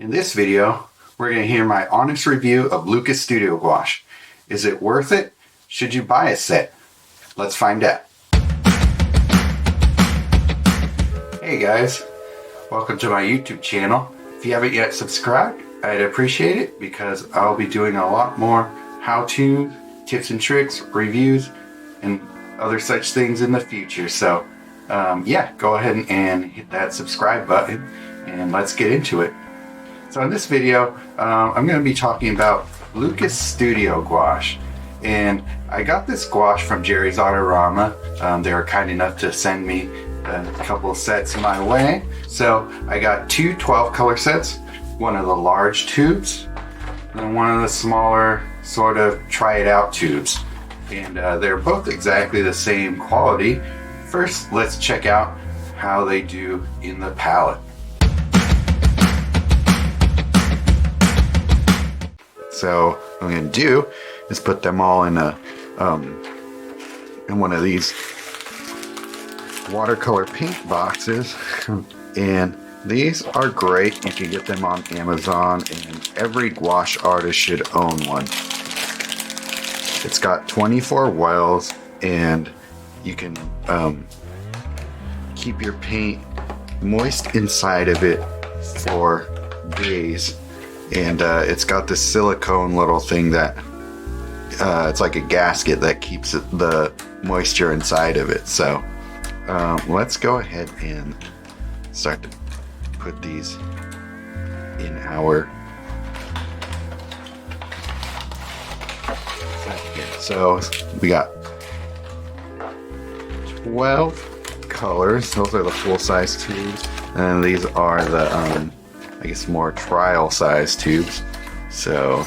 In this video, we're going to hear my honest review of Lukas Studio Gouache. Is it worth it? Should you buy a set? Let's find out. Hey guys, welcome to my YouTube channel. If you haven't yet subscribed, I'd appreciate it because I'll be doing a lot more how-to, tips and tricks, reviews, and other such things in the future. So yeah, go ahead and hit that subscribe button and let's get into it. So in this video, I'm going to be talking about Lukas Studio Gouache. And I got this gouache from Jerry's Artarama. They were kind enough to send me a couple of sets my way. So I got two 12 color sets, one of the large tubes, and one of the smaller sort of try it out tubes. And they're both exactly the same quality. First, let's check out how they do in the palette. So what I'm going to do is put them all in a in one of these watercolor paint boxes, and these are great. You can get them on Amazon, and every gouache artist should own one. It's got 24 wells, and you can keep your paint moist inside of it for days. And it's got this silicone little thing that it's like a gasket that keeps the moisture inside of it. So let's go ahead and start to put these in our set. So we got 12 colors. Those are the full-size tubes, and these are the I guess more trial size tubes. So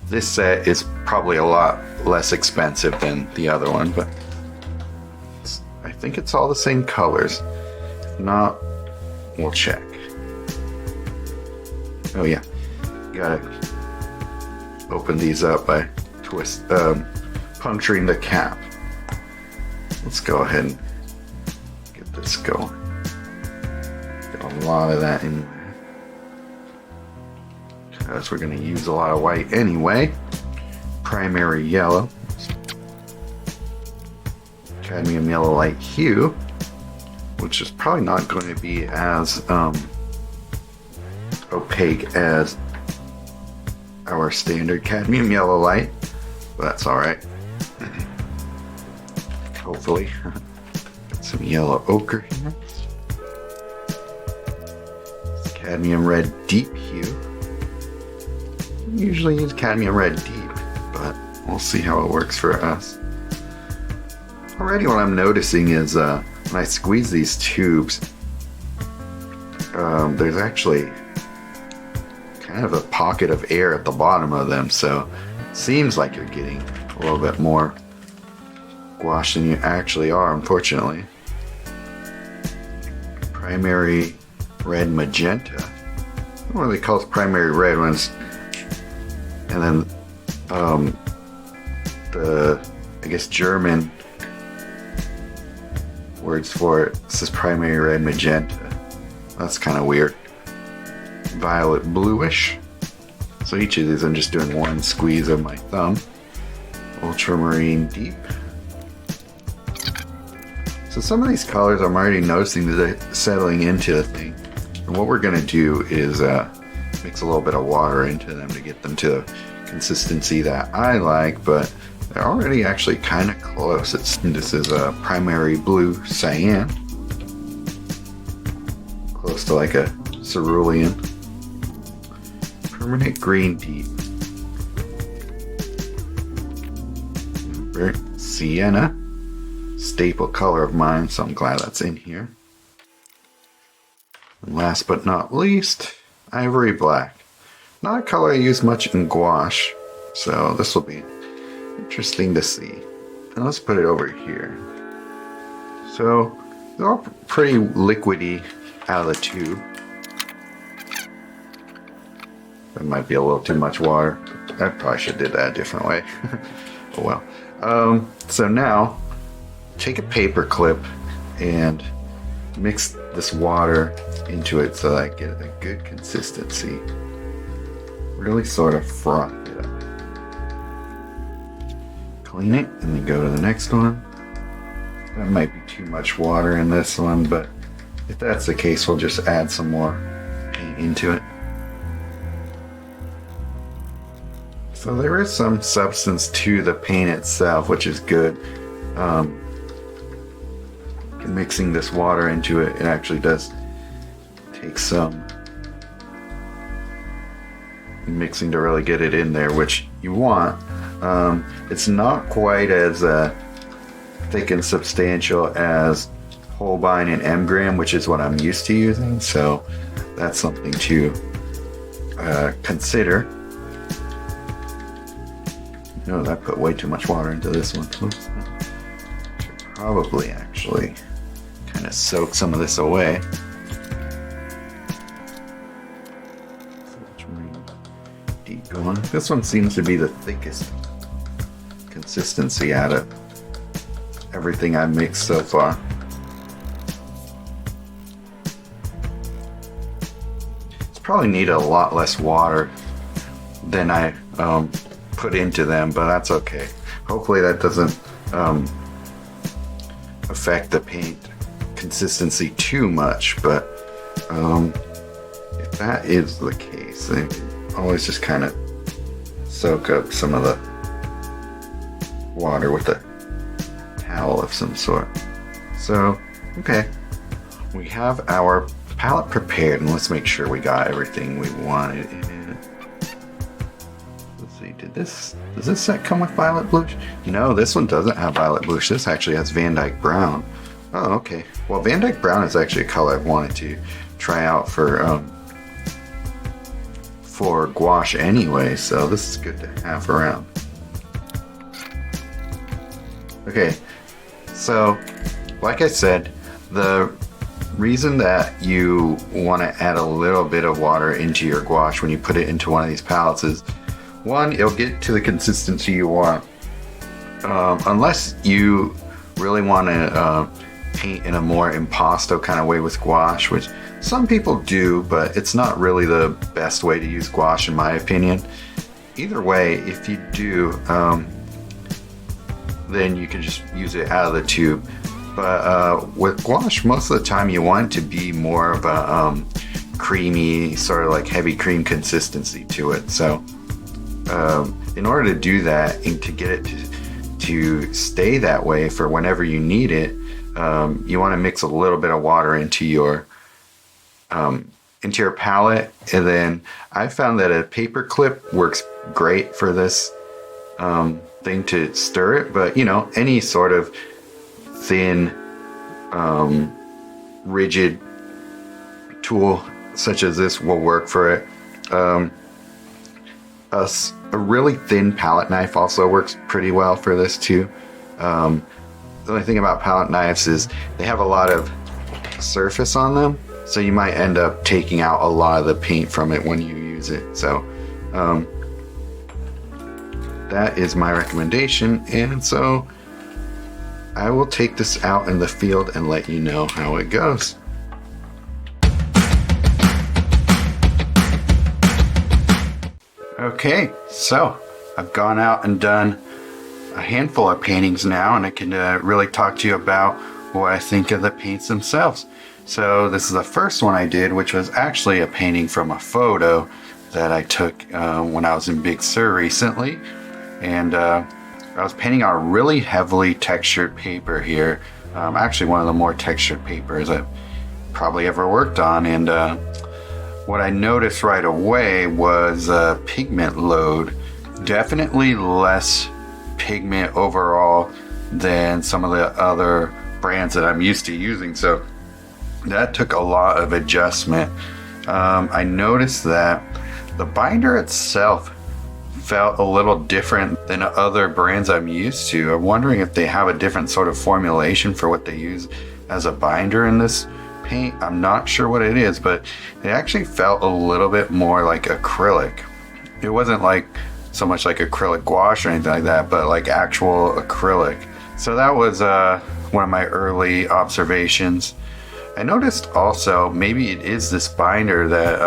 this set is probably a lot less expensive than the other one, but I think it's all the same colors. If not, we'll check. Oh yeah, you gotta open these up by puncturing the cap. Let's go ahead and get this going. A lot of that in there because we're going to use a lot of white anyway. Primary yellow, cadmium yellow light hue, which is probably not going to be as opaque as our standard cadmium yellow light, but that's alright. Hopefully. Got some yellow ochre here. Cadmium red deep hue. Usually use cadmium red deep, but we'll see how it works for us. Already what I'm noticing is when I squeeze these tubes, there's actually kind of a pocket of air at the bottom of them, so it seems like you're getting a little bit more gouache than you actually are, unfortunately. Primary red magenta. I don't know what they call it, primary red ones. And then the I guess German words for it, this is primary red magenta. That's kind of weird. Violet bluish. So each of these I'm just doing one squeeze of my thumb. Ultramarine deep. So some of these colors I'm already noticing that they're settling into the thing. And what we're going to do is mix a little bit of water into them to get them to the consistency that I like, but they're already actually kind of close. This is a primary blue cyan, close to like a cerulean. Permanent green deep. Sienna, staple color of mine, so I'm glad that's in here. And last but not least, ivory black. Not a color I use much in gouache, so this will be interesting to see. And let's put it over here. So they're all pretty liquidy out of the tube. That might be a little too much water. I probably should have did that a different way. Oh well. So now take a paper clip and mix this water into it so that I get a good consistency. Really sort of froth it up. Clean it and then go to the next one. That might be too much water in this one, but if that's the case, we'll just add some more paint into it. So there is some substance to the paint itself, which is good. Mixing this water into it, it actually does take some mixing to really get it in there, which you want. It's not quite as thick and substantial as Holbein and Engram, which is what I'm used to using, so that's something to consider. No, I put way too much water into this one. Oops. Should probably actually kind of soak some of this away. Deep going. This one seems to be the thickest consistency out of everything I've mixed so far. It's probably need a lot less water than I put into them, but that's okay. Hopefully that doesn't affect the paint consistency too much, but if that is the case, then always just kind of soak up some of the water with a towel of some sort. So, okay, we have our palette prepared, and let's make sure we got everything we wanted in it. Let's see, does this set come with violet blush? No, this one doesn't have violet blush. This actually has Van Dyke Brown. Oh, okay. Well, Van Dyke Brown is actually a color I've wanted to try out for gouache anyway, so this is good to have around. Okay, so like I said, the reason that you want to add a little bit of water into your gouache when you put it into one of these palettes is, one, it'll get to the consistency you want. Unless you really want to paint in a more impasto kind of way with gouache, which some people do, but it's not really the best way to use gouache in my opinion. Either way, if you do, then you can just use it out of the tube. But with gouache, most of the time you want it to be more of a creamy, sort of like heavy cream consistency to it. So in order to do that and to get it to stay that way for whenever you need it, you want to mix a little bit of water into your palette, and then I found that a paper clip works great for this thing to stir it, but you know, any sort of thin rigid tool such as this will work for it. A really thin palette knife also works pretty well for this too. The only thing about palette knives is they have a lot of surface on them, so you might end up taking out a lot of the paint from it when you use it. So that is my recommendation, and so I will take this out in the field and let you know how it goes. Okay, so I've gone out and done a handful of paintings now, and I can really talk to you about what I think of the paints themselves. So this is the first one I did, which was actually a painting from a photo that I took when I was in Big Sur recently, and I was painting on a really heavily textured paper here, actually one of the more textured papers I've probably ever worked on, and what I noticed right away was pigment load. Definitely less pigment overall than some of the other brands that I'm used to using, so that took a lot of adjustment. I noticed that the binder itself felt a little different than other brands I'm used to. I'm wondering if they have a different sort of formulation for what they use as a binder in this paint. I'm not sure what it is, but it actually felt a little bit more like acrylic. It wasn't like so much like acrylic gouache or anything like that, but like actual acrylic. So that was one of my early observations. I noticed also, maybe it is this binder, that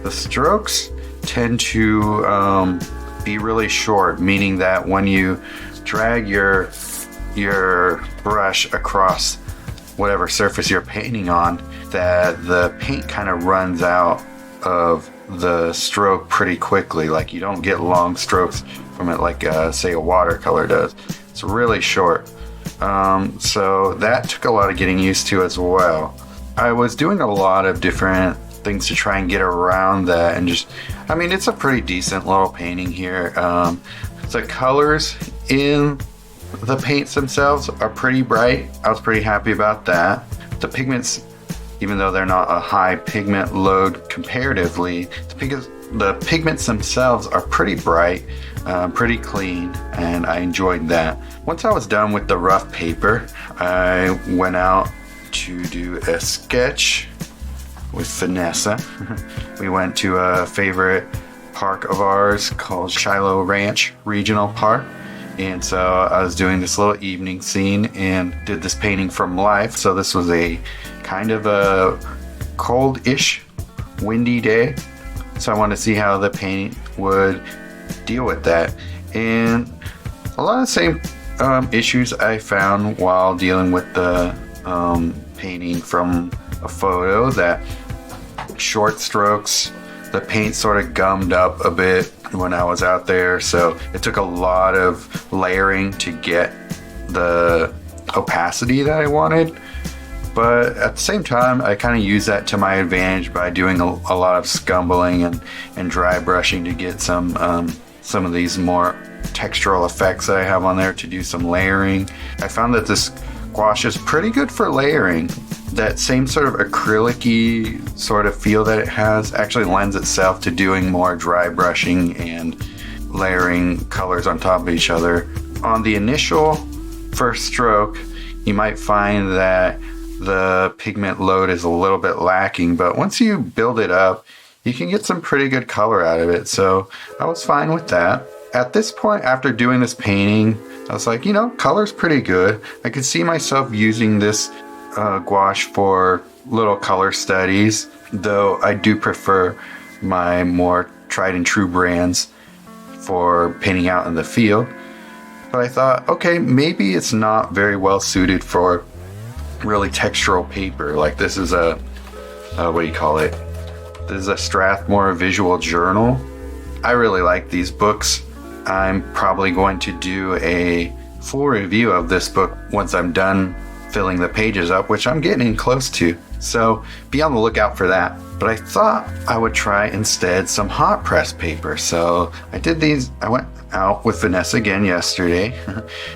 the strokes tend to be really short, meaning that when you drag your brush across whatever surface you're painting on, that the paint kind of runs out of the stroke pretty quickly. Like, you don't get long strokes from it like say a watercolor does. It's really short. So that took a lot of getting used to as well. I was doing a lot of different things to try and get around that, and just, I mean, it's a pretty decent little painting here. The colors in the paints themselves are pretty bright. I was pretty happy about that. The pigments, even though they're not a high pigment load comparatively, the pigments themselves are pretty bright, pretty clean, and I enjoyed that. Once I was done with the rough paper, I went out to do a sketch with Vanessa. We went to a favorite park of ours called Shiloh Ranch Regional Park. And so I was doing this little evening scene and did this painting from life. So this was a kind of a cold-ish, windy day. So I wanted to see how the paint would deal with that. And a lot of the same issues I found while dealing with the painting from a photo, that short strokes, the paint sort of gummed up a bit when I was out there, so it took a lot of layering to get the opacity that I wanted. But at the same time, I kind of used that to my advantage by doing a lot of scumbling and dry brushing to get some of these more textural effects that I have on there, to do some layering. I found that this gouache is pretty good for layering. That same sort of acrylic-y sort of feel that it has actually lends itself to doing more dry brushing and layering colors on top of each other. On the initial first stroke, you might find that the pigment load is a little bit lacking, but once you build it up, you can get some pretty good color out of it, so I was fine with that. At this point, after doing this painting, I was like, color's pretty good. I could see myself using this gouache for little color studies, though I do prefer my more tried and true brands for painting out in the field. But I thought, okay, maybe it's not very well suited for really textural paper. Like, this is a what do you call it? This is a Strathmore visual journal. I really like these books. I'm probably going to do a full review of this book once I'm done filling the pages up, which I'm getting close to. So be on the lookout for that. But I thought I would try instead some hot press paper. So I did these. I went out with Vanessa again yesterday.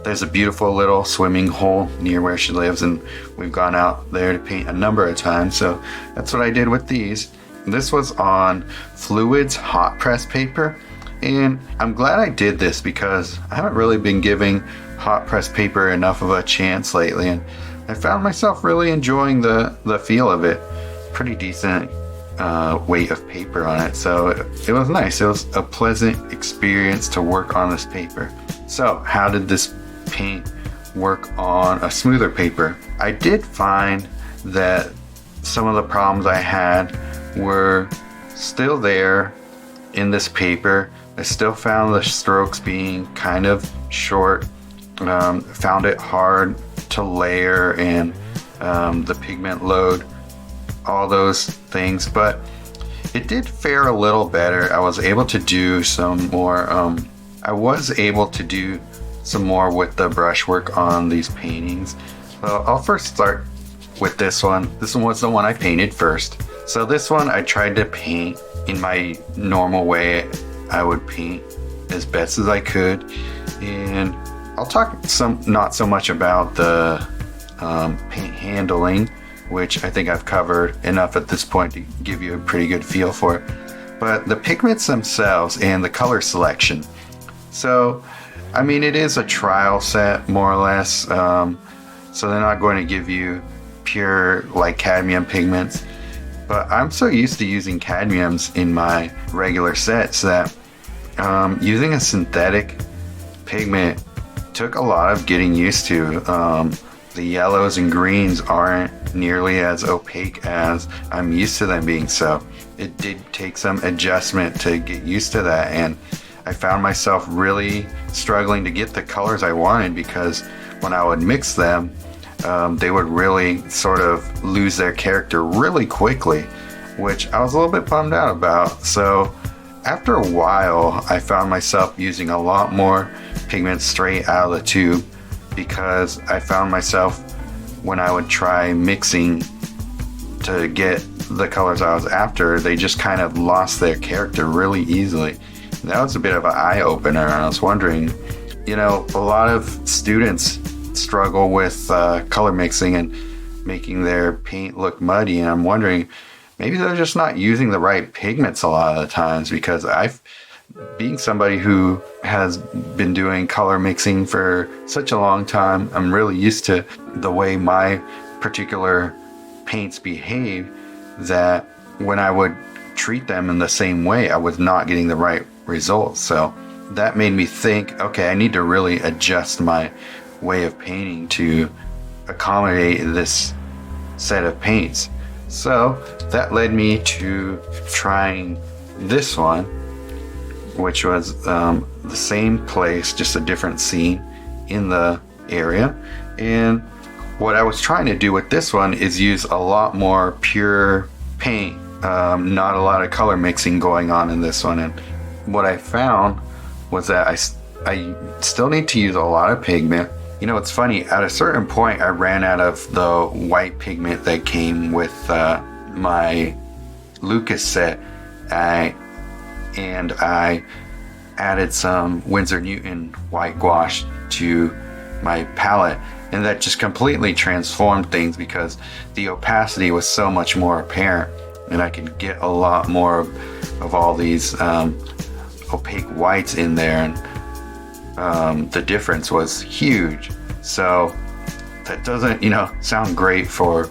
There's a beautiful little swimming hole near where she lives, and we've gone out there to paint a number of times. So that's what I did with these. This was on Fluids hot press paper, and I'm glad I did this because I haven't really been giving hot press paper enough of a chance lately, and I found myself really enjoying the feel of it. Pretty decent weight of paper on it, so it was nice. It was a pleasant experience to work on this paper. So how did this paint work on a smoother paper? I did find that some of the problems I had were still there in this paper. I still found the strokes being kind of short, found it hard to layer, and the pigment load, all those things, but it did fare a little better. I was able to do some more with the brushwork on these paintings. So I'll first start with this one. This one was the one I painted first. So this one I tried to paint in my normal way I would paint as best as I could, and I'll talk not so much about the paint handling, which I think I've covered enough at this point to give you a pretty good feel for it, but the pigments themselves and the color selection. So I mean, it is a trial set more or less, so they're not going to give you pure like cadmium pigments, but I'm so used to using cadmiums in my regular sets that using a synthetic pigment took a lot of getting used to. The yellows and greens aren't nearly as opaque as I'm used to them being. So it did take some adjustment to get used to that, and I found myself really struggling to get the colors I wanted, because when I would mix them, they would really sort of lose their character really quickly, which I was a little bit bummed out about. So after a while, I found myself using a lot more pigment straight out of the tube, because I found myself, when I would try mixing to get the colors I was after, they just kind of lost their character really easily. And that was a bit of an eye-opener, and I was wondering, a lot of students struggle with color mixing and making their paint look muddy, and I'm wondering, maybe they're just not using the right pigments a lot of the times, because being somebody who has been doing color mixing for such a long time, I'm really used to the way my particular paints behave, that when I would treat them in the same way, I was not getting the right results. So that made me think, okay, I need to really adjust my way of painting to accommodate this set of paints. So that led me to trying this one, which was the same place, just a different scene in the area. And what I was trying to do with this one is use a lot more pure paint, not a lot of color mixing going on in this one. And what I found was that I still need to use a lot of pigment. It's funny, at a certain point I ran out of the white pigment that came with my Lukas set, and I added some Winsor Newton white gouache to my palette, and that just completely transformed things, because the opacity was so much more apparent, and I could get a lot more of all these opaque whites in there, and the difference was huge. So that doesn't sound great for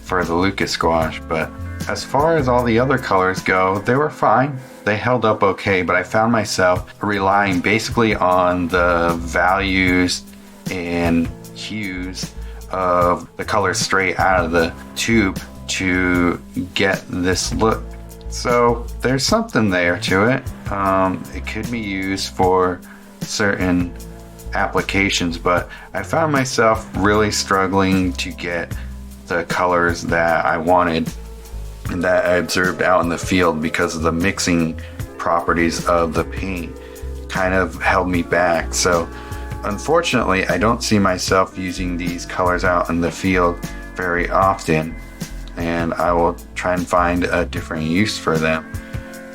the Lukas gouache, but as far as all the other colors go, they were fine. They held up okay, but I found myself relying basically on the values and hues of the colors straight out of the tube to get this look. So there's something there to it. It could be used for certain applications, but I found myself really struggling to get the colors that I wanted and that I observed out in the field, because of the mixing properties of the paint kind of held me back. So unfortunately, I don't see myself using these colors out in the field very often, and I will try and find a different use for them.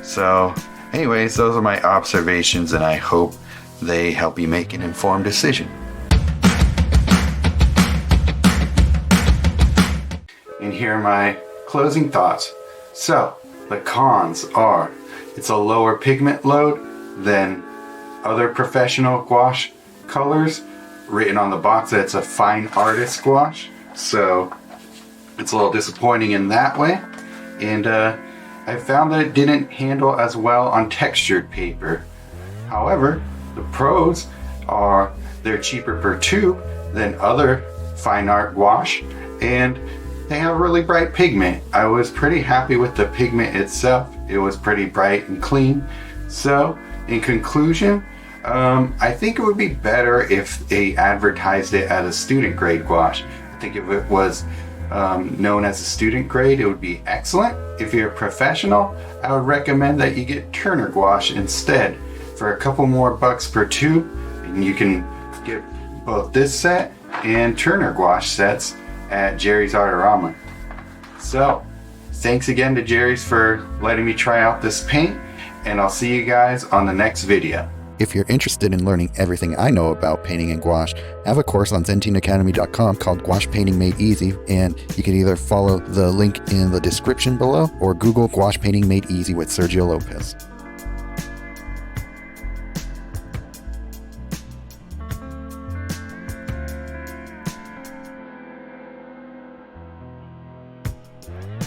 So anyways, those are my observations, and I hope they help you make an informed decision. And here are my closing thoughts. So the cons are, it's a lower pigment load than other professional gouache colors. Written on the box that it's a fine artist gouache, so it's a little disappointing in that way. And I found that it didn't handle as well on textured paper. However, the pros are they're cheaper per tube than other fine art gouache, and they have really bright pigment. I was pretty happy with the pigment itself. It was pretty bright and clean. So in conclusion, I think it would be better if they advertised it as a student grade gouache. I think if it was known as a student grade, it would be excellent. If you're a professional, I would recommend that you get Turner gouache instead. For a couple more bucks per tube, and you can get both this set and Turner gouache sets at Jerry's Artarama. So thanks again to Jerry's for letting me try out this paint, and I'll see you guys on the next video. If you're interested in learning everything I know about painting in gouache, I have a course on ZenTeenAcademy.com called Gouache Painting Made Easy, and you can either follow the link in the description below or Google Gouache Painting Made Easy with Sergio Lopez.